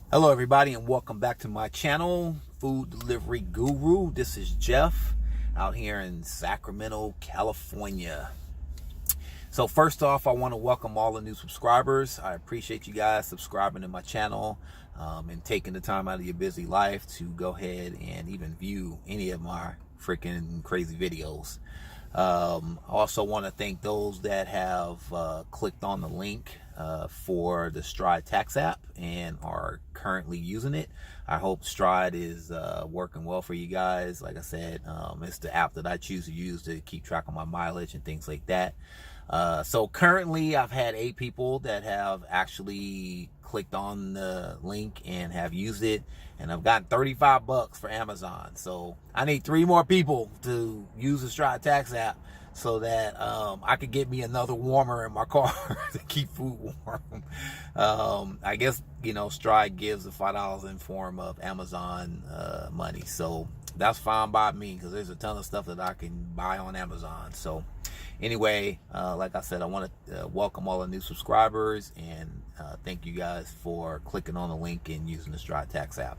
Hello everybody and welcome back to my channel, Food Delivery Guru. This is Jeff out here in Sacramento, California. So first off, I want to welcome all the new subscribers. I appreciate you guys subscribing to my channel and taking the time out of your busy life to go ahead and even view any of my freaking crazy videos. I also want to thank those that have clicked on the link for the Stride tax app and are currently using it. I hope Stride is working well for you guys. Like I said, it's the app that I choose to use to keep track of my mileage and things like that. So currently I've had 8 people that have actually clicked on the link and have used it, and I've gotten $35 for Amazon. So I need 3 more people to use the Stride tax app so that I could get me another warmer in my car to keep food warm. I guess, you know, Stride gives the $5 in form of Amazon money. So that's fine by me because there's a ton of stuff that I can buy on Amazon. So anyway, like I said, I want to welcome all the new subscribers and thank you guys for clicking on the link and using the Stride tax app.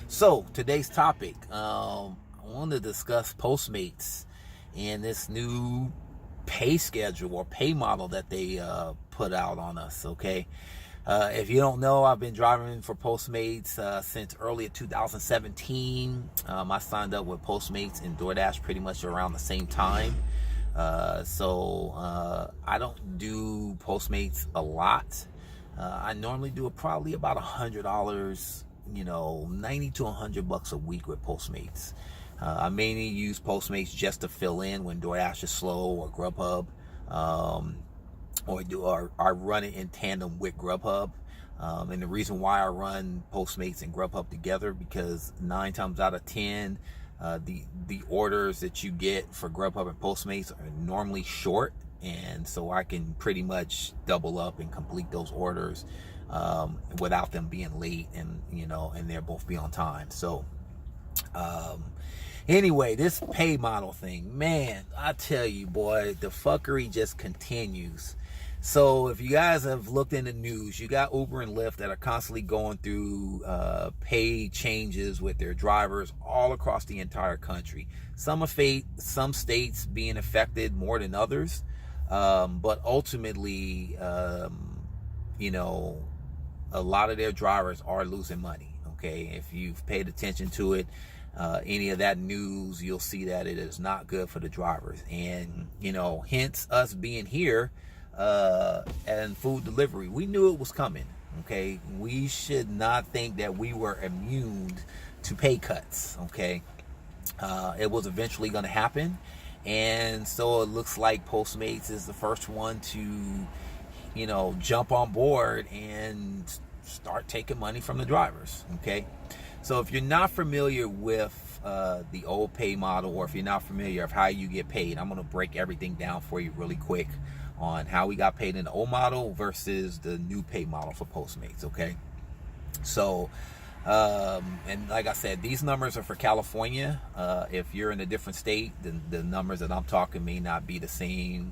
So today's topic, I want to discuss Postmates and this new pay schedule or pay model that they put out on us. Okay, if you don't know, I've been driving for Postmates since early 2017. I signed up with Postmates and DoorDash pretty much around the same time. So I don't do Postmates a lot. I normally do probably about $100, you know, 90 to $100 a week with Postmates. I mainly use Postmates just to fill in when DoorDash is slow or Grubhub, or I run it in tandem with Grubhub. And the reason why I run Postmates and Grubhub together, because 9 times out of 10, the orders that you get for Grubhub and Postmates are normally short, and so I can pretty much double up and complete those orders without them being late, and you know, and they'll both be on time. So anyway, this pay model thing, man, I tell you, boy, the fuckery just continues. So if you guys have looked in the news, you got Uber and Lyft that are constantly going through pay changes with their drivers all across the entire country. Some states being affected more than others, but ultimately, you know, a lot of their drivers are losing money. Okay, if you've paid attention to it, any of that news, you'll see that it is not good for the drivers. And you know, hence us being here and food delivery, we knew it was coming. Okay, we should not think that we were immune to pay cuts. Okay, it was eventually going to happen, and so it looks like Postmates is the first one to, you know, jump on board and start taking money from the drivers. Okay, so if you're not familiar with the old pay model, or if you're not familiar of how you get paid, I'm going to break everything down for you really quick on how we got paid in the old model versus the new pay model for Postmates. Okay, so and like I said, these numbers are for California. If you're in a different state, then the numbers that I'm talking may not be the same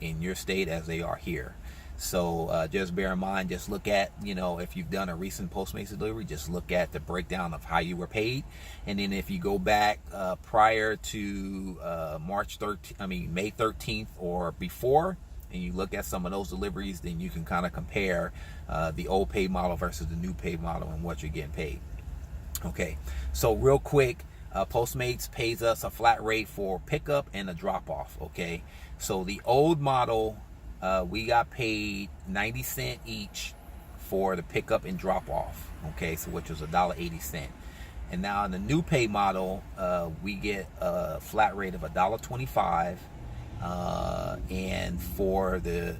in your state as they are here. So just bear in mind, just look at, you know, if you've done a recent Postmates delivery, just look at the breakdown of how you were paid. And then if you go back prior to May 13th or before, and you look at some of those deliveries, then you can kind of compare the old pay model versus the new pay model and what you're getting paid. Okay, so real quick, Postmates pays us a flat rate for pickup and a drop off. Okay, so the old model, we got paid 90 cents each for the pickup and drop off. Okay, so which was $1.80. And now in the new pay model, we get a flat rate of $1.25, and for the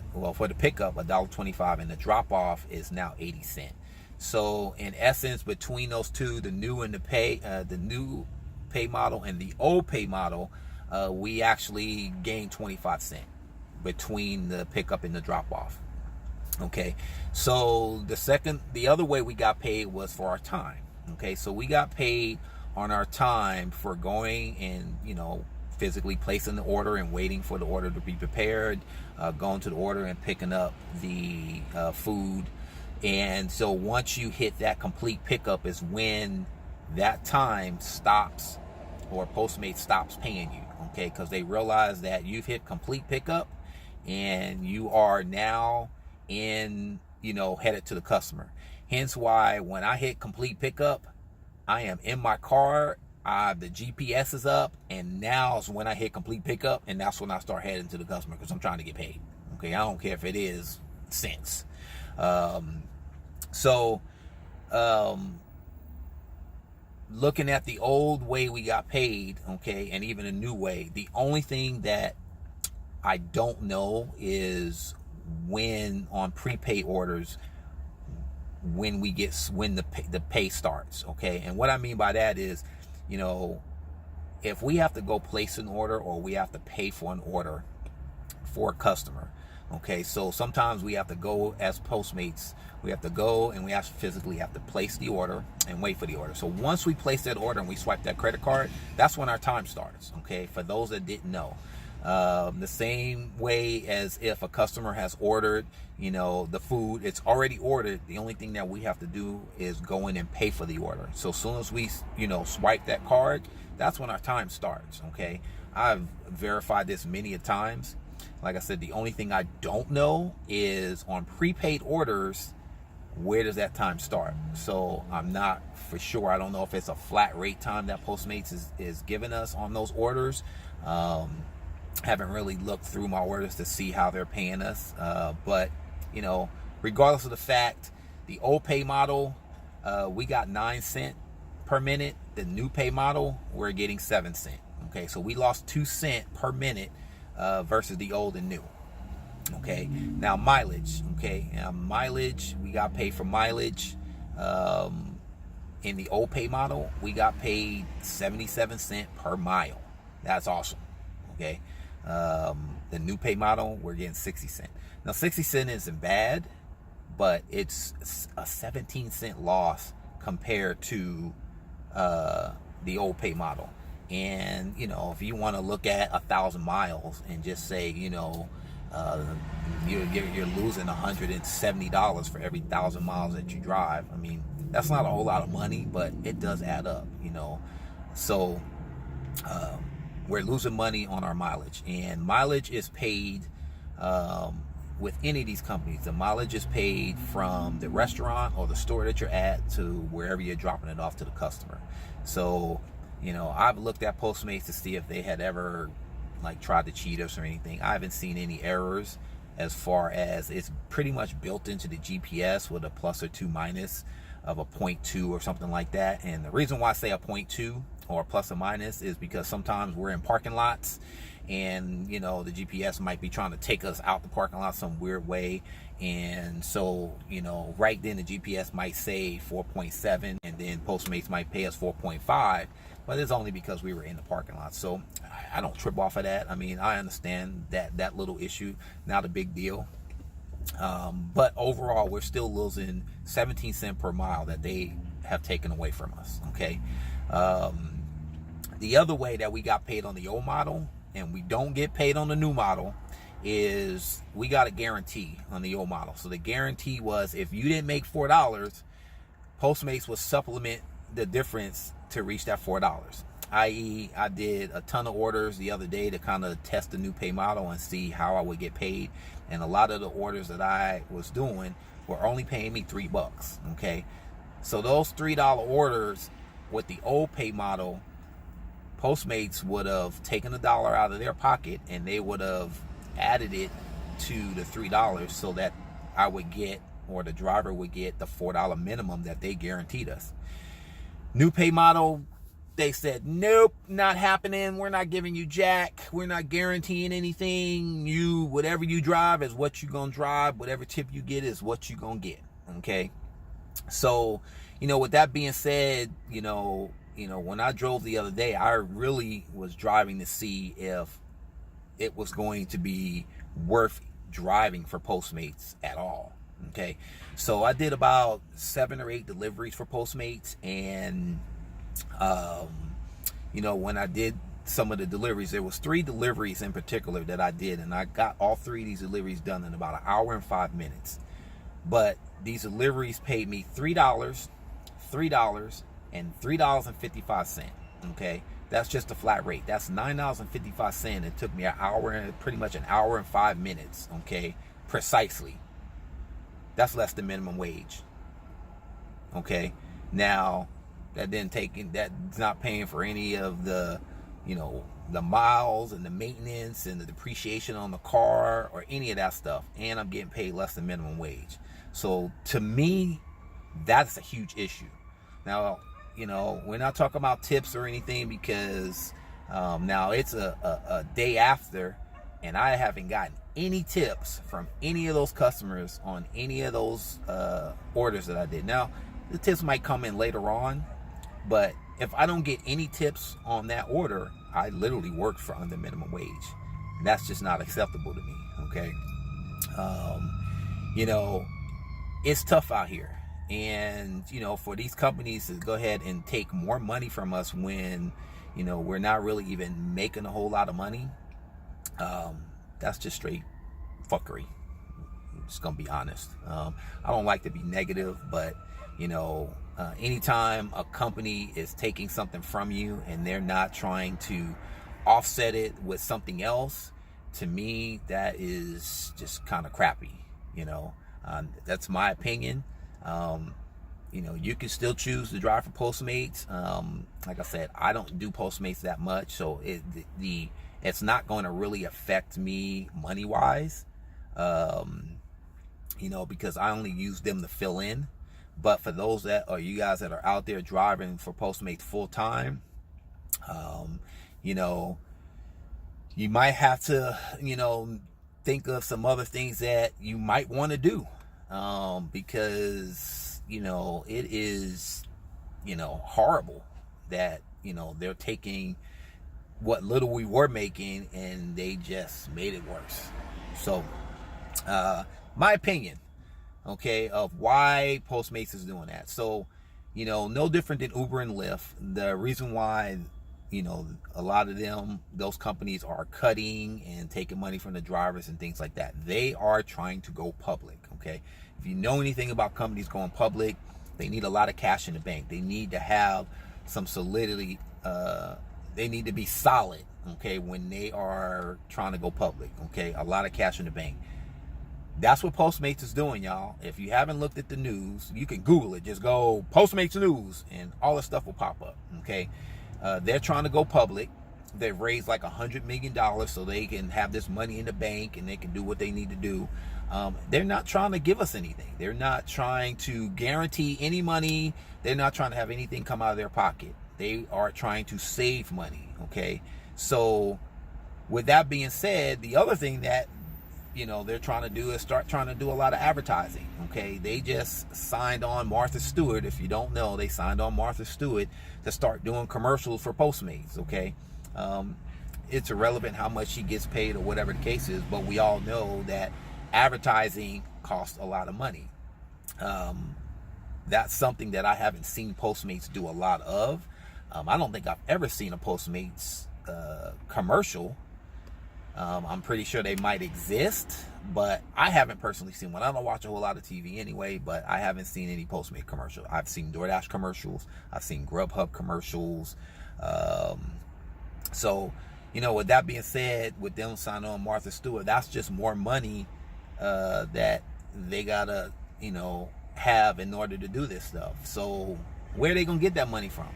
pickup $1.25, and the drop off is now 80 cents. So in essence, between those two, the new pay model and the old pay model, we actually gained 25 cents between the pickup and the drop off. Okay, so the other way we got paid was for our time. Okay, so we got paid on our time for going and, you know, physically placing the order and waiting for the order to be prepared, going to the order and picking up the food And so once you hit that complete pickup is when that time stops, or Postmates stops paying you, okay? Because they realize that you've hit complete pickup and you are now in, headed to the customer. Hence why when I hit complete pickup, I am in my car, the GPS is up, and now is when I hit complete pickup, and that's when I start heading to the customer because I'm trying to get paid. Okay, I don't care if it is cents. Looking at the old way we got paid, okay, and even a new way, the only thing that I don't know is when on prepaid orders, when the pay starts, okay? And what I mean by that is, if we have to go place an order or we have to pay for an order for a customer, okay, so sometimes we have to go as Postmates, we have to go and we physically have to place the order and wait for the order. So once we place that order and we swipe that credit card, that's when our time starts, okay, for those that didn't know. The same way as if a customer has ordered, the food, it's already ordered. The only thing that we have to do is go in and pay for the order. So as soon as we, swipe that card, that's when our time starts, okay? I've verified this many a times. Like I said, the only thing I don't know is on prepaid orders, where does that time start? So I'm not for sure. I don't know if it's a flat rate time that Postmates is giving us on those orders. Haven't really looked through my orders to see how they're paying us. But, regardless of the fact, the old pay model, we got 9 cents per minute. The new pay model, we're getting 7 cents. Okay, so we lost 2 cents per minute versus the old and new. Okay, now mileage. Okay, now mileage, we got paid for mileage. In the old pay model, we got paid 77 cents per mile. That's awesome. Okay, the new pay model, we're getting 60 cents. Now 60 cents isn't bad, but it's a 17 cent loss compared to the old pay model. And if you want to look at 1,000 miles and just say you're losing $170 for every 1,000 miles that you drive, I mean, that's not a whole lot of money, but it does add up. So we're losing money on our mileage, and mileage is paid with any of these companies. The mileage is paid from the restaurant or the store that you're at to wherever you're dropping it off to the customer. So I've looked at Postmates to see if they had ever tried to cheat us or anything. I haven't seen any errors, as far as it's pretty much built into the GPS with a plus or 2 minus of a 0.2 or something like that. And the reason why I say a 0.2 or a plus or minus is because sometimes we're in parking lots and the GPS might be trying to take us out the parking lot some weird way, and so right then the GPS might say 4.7 and then Postmates might pay us 4.5, but it's only because we were in the parking lot. So I don't trip off of that. I mean, I understand that little issue, not a big deal. But overall, we're still losing 17 cents per mile that they have taken away from us. Okay. The other way that we got paid on the old model and we don't get paid on the new model is we got a guarantee on the old model. So the guarantee was if you didn't make $4, Postmates would supplement the difference to reach that $4. I.e., I did a ton of orders the other day to kind of test the new pay model and see how I would get paid. And a lot of the orders that I was doing were only paying me $3. Okay. So those $3 orders with the old pay model, Postmates would have taken $1 out of their pocket and they would have added it to the $3 so that I would get, or the driver would get, the $4 minimum that they guaranteed us. New pay model, they said, nope, not happening. We're not giving you jack. We're not guaranteeing anything. Whatever you drive is what you're going to drive. Whatever tip you get is what you're going to get. Okay. So, with that being said, when I drove the other day, I really was driving to see if it was going to be worth driving for Postmates at all. Okay. So I did about 7 or 8 deliveries for Postmates, and when I did some of the deliveries, there was 3 deliveries in particular that I did, and I got all 3 of these deliveries done in about 1 hour and 5 minutes. But these deliveries paid me $3, $3, and $3.55. Okay, that's just a flat rate. That's $9.55. It took me an hour and pretty much an hour and 5 minutes. Okay, precisely. That's less than minimum wage. Okay, now that's not paying for any of the, the miles and the maintenance and the depreciation on the car or any of that stuff, and I'm getting paid less than minimum wage. So to me, that's a huge issue. Now, we're not talking about tips or anything, because now it's a day after, and I haven't gotten any tips from any of those customers on any of those orders that I did. Now, the tips might come in later on, but if I don't get any tips on that order, I literally worked for under minimum wage. And that's just not acceptable to me, okay? It's tough out here. And, for these companies to go ahead and take more money from us when, we're not really even making a whole lot of money, that's just straight fuckery. I'm just going to be honest. I don't like to be negative, but, anytime a company is taking something from you and they're not trying to offset it with something else, to me, that is just kind of crappy. That's my opinion. You can still choose to drive for Postmates. Like I said, I don't do Postmates that much, so it's not going to really affect me money wise, because I only use them to fill in. But for those you guys that are out there driving for Postmates full time, you might have to, think of some other things that you might want to do, because, it is, horrible that, they're taking what little we were making and they just made it worse. So, my opinion, okay, of why Postmates is doing that. So, no different than Uber and Lyft. The reason why, a lot of those companies are cutting and taking money from the drivers and things like that, they are trying to go public, okay? If you know anything about companies going public, they need a lot of cash in the bank. They need to have some solidity. They need to be solid, okay, when they are trying to go public, okay? A lot of cash in the bank. That's what Postmates is doing, y'all. If you haven't looked at the news, you can Google it. Just go Postmates news and all this stuff will pop up, okay? They're trying to go public. They've raised like $100 million so they can have this money in the bank and they can do what they need to do. They're not trying to give us anything. They're not trying to guarantee any money. They're not trying to have anything come out of their pocket. They are trying to save money, okay? So with that being said, the other thing that they're trying to do is start trying to do a lot of advertising, okay? They just signed on Martha Stewart. If you don't know, they signed on Martha Stewart to start doing commercials for Postmates, okay? It's irrelevant how much she gets paid or whatever the case is, but we all know that advertising costs a lot of money. That's something that I haven't seen Postmates do a lot of. I don't think I've ever seen a Postmates commercial. I'm pretty sure they might exist, but I haven't personally seen one. I don't watch a whole lot of TV anyway, but I haven't seen any Postmate commercial. I've seen DoorDash commercials. I've seen Grubhub commercials. So, with that being said, with them signing on Martha Stewart, that's just more money that they gotta, have in order to do this stuff. So where are they gonna get that money from?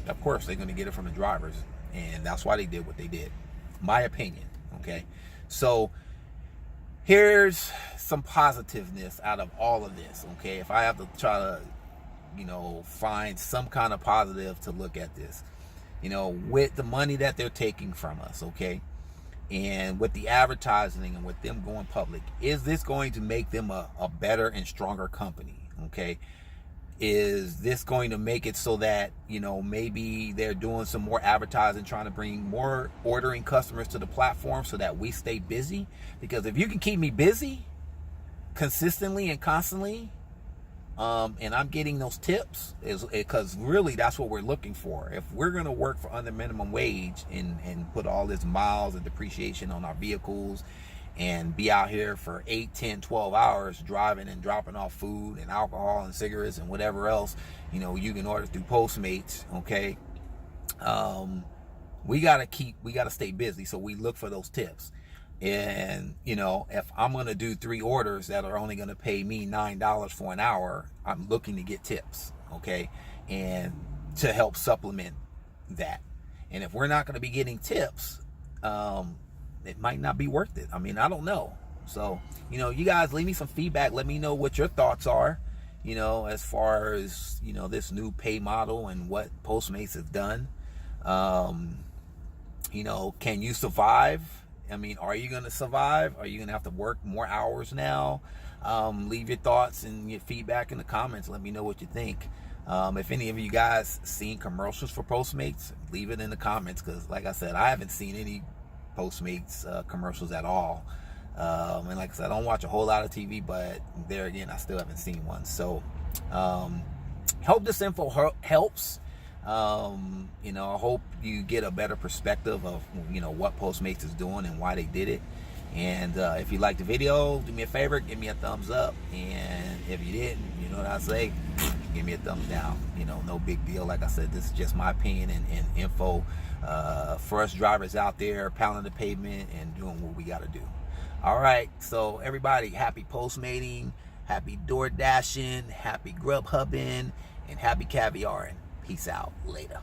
Of course, they're gonna get it from the drivers, and that's why they did what they did. My opinion. Okay, so here's some positiveness out of all of this. Okay, if I have to try to, find some kind of positive to look at this, with the money that they're taking from us, okay, and with the advertising and with them going public, is this going to make them a better and stronger company? Okay, is this going to make it so that, maybe they're doing some more advertising, trying to bring more ordering customers to the platform so that we stay busy? Because if you can keep me busy consistently and constantly, and I'm getting those tips, because really that's what we're looking for. If we're going to work for under minimum wage and put all this miles and depreciation on our vehicles and be out here for 8, 10, 12 hours driving and dropping off food and alcohol and cigarettes and whatever else, you know, you can order through Postmates, okay? We gotta stay busy, so we look for those tips. And, you know, if I'm gonna do 3 orders that are only gonna pay me $9 for an hour, I'm looking to get tips, okay? And to help supplement that. And if we're not gonna be getting tips, it might not be worth it. I mean, I don't know. So, you know, you guys leave me some feedback. Let me know what your thoughts are, you know, as far as, you know, this new pay model and what Postmates has done. You know, can you survive? I mean, are you going to survive? Are you going to have to work more hours now? Leave your thoughts and your feedback in the comments. Let me know what you think. If any of you guys seen commercials for Postmates, leave it in the comments, because like I said, I haven't seen any Postmates commercials at all. And like I said, I don't watch a whole lot of TV, but there again, I still haven't seen one. So hope this info helps. You know, I hope you get a better perspective of, you know, what Postmates is doing and why they did it. And if you liked the video, do me a favor, give me a thumbs up. And if you didn't, you know what I say, give me a thumbs down. You know, no big deal. Like I said, this is just my opinion and info for us drivers out there pounding the pavement and doing what we got to do. All right, so everybody, happy Postmating, happy DoorDashing, happy Grubhubbing, and happy caviaring. Peace out. Later.